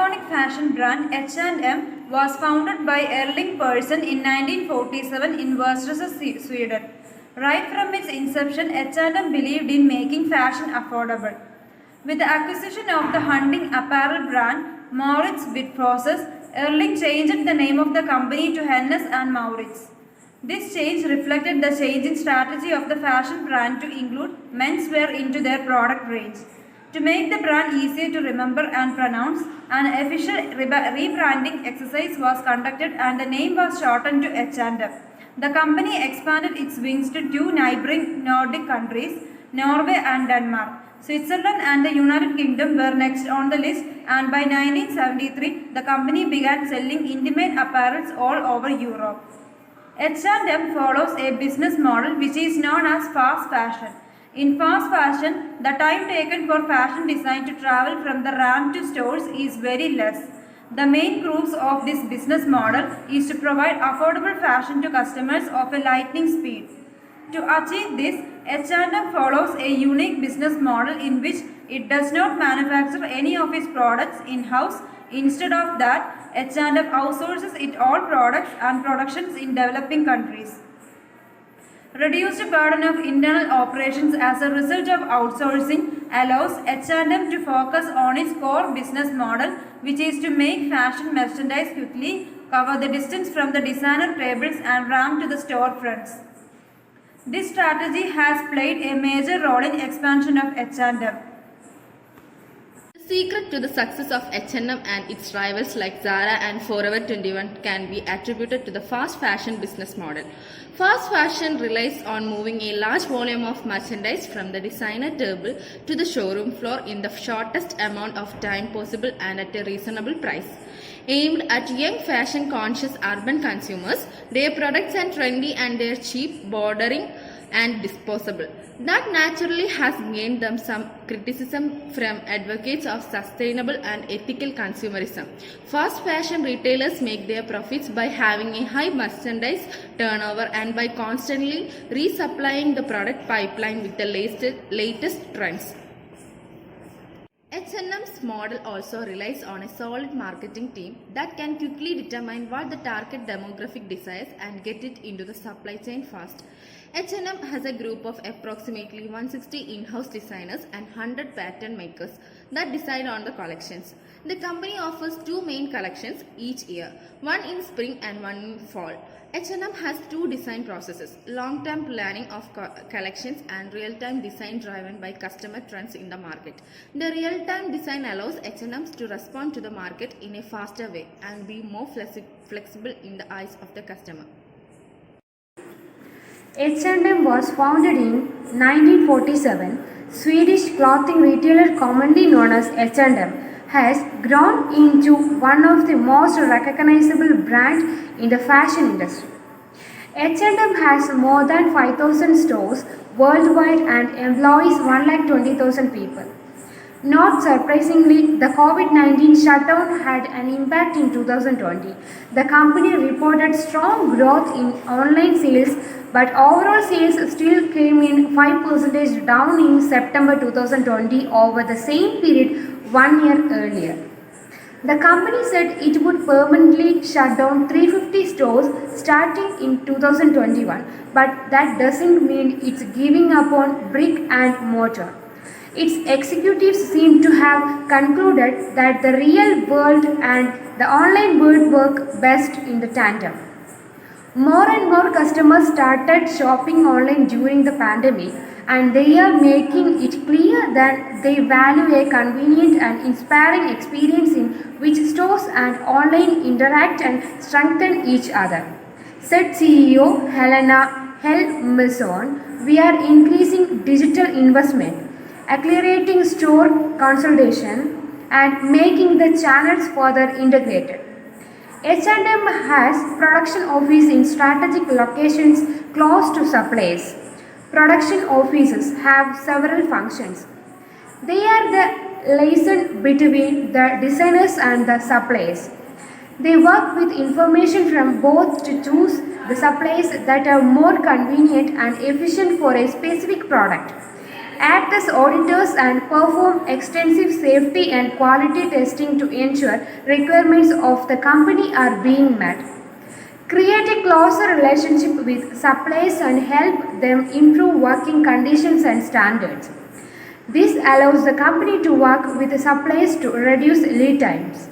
iconic fashion brand H&M was founded by Erling Persson in 1947 in Worcester, Sweden. Right from its inception, H&M believed in making fashion affordable. With the acquisition of the hunting apparel brand Moritz Whitfrost, Erling changed the name of the company to Hennes and Mauritz. This change reflected the changing strategy of the fashion brand to include menswear into their product range. To make the brand easier to remember and pronounce, an official rebranding exercise was conducted and the name was shortened to H&M. The company expanded its wings to two neighboring Nordic countries, Norway and Denmark. Switzerland and the United Kingdom were next on the list, and by 1973, the company began selling intimate apparels all over Europe. H&M follows a business model which is known as fast fashion. In fast fashion, the time taken for fashion design to travel from the ramp to stores is very less. The main crux of this business model is to provide affordable fashion to customers of a lightning speed. To achieve this, H&M follows a unique business model in which it does not manufacture any of its products in-house. Instead of that, H&M outsources its all products and productions in developing countries. Reduced burden of internal operations as a result of outsourcing allows H&M to focus on its core business model, which is to make fashion merchandise quickly, cover the distance from the designer tables and ramp to the storefronts. This strategy has played a major role in expansion of H&M. The secret to the success of H&M and its rivals like Zara and Forever 21 can be attributed to the fast fashion business model. Fast fashion relies on moving a large volume of merchandise from the designer table to the showroom floor in the shortest amount of time possible and at a reasonable price. Aimed at young fashion conscious urban consumers, their products are trendy and they are cheap, bordering and disposable. That naturally has gained them some criticism from advocates of sustainable and ethical consumerism. Fast fashion retailers make their profits by having a high merchandise turnover and by constantly resupplying the product pipeline with the latest trends. H&M's model also relies on a solid marketing team that can quickly determine what the target demographic desires and get it into the supply chain fast. H&M has a group of approximately 160 in-house designers and 100 pattern makers that decide on the collections. The company offers two main collections each year, one in spring and one in fall. H&M has two design processes, long-term planning of collections and real-time design driven by customer trends in the market. The real-time design allows H&M to respond to the market in a faster way and be more flexible in the eyes of the customer. H&M was founded in 1947. Swedish clothing retailer commonly known as H&M has grown into one of the most recognizable brands in the fashion industry. H&M has more than 5,000 stores worldwide and employs 120,000 people. Not surprisingly, the COVID-19 shutdown had an impact in 2020. The company reported strong growth in online sales, but overall sales still came in 5% down in September 2020 over the same period 1 year earlier. The company said it would permanently shut down 350 stores starting in 2021, but that doesn't mean it's giving up on brick and mortar. Its executives seem to have concluded that the real world and the online world work best in the tandem. More and more customers started shopping online during the pandemic, and they are making it clear that they value a convenient and inspiring experience in which stores and online interact and strengthen each other. Said CEO Helena Helmison, we are increasing digital investment, accelerating store consolidation, and making the channels further integrated. H&M has production office in strategic locations close to suppliers. Production offices have several functions. They are the liaison between the designers and the suppliers. They work with information from both to choose the supplies that are more convenient and efficient for a specific product. act as auditors and perform extensive safety and quality testing to ensure requirements of the company are being met. Create a closer relationship with suppliers and help them improve working conditions and standards. This allows the company to work with the suppliers to reduce lead times.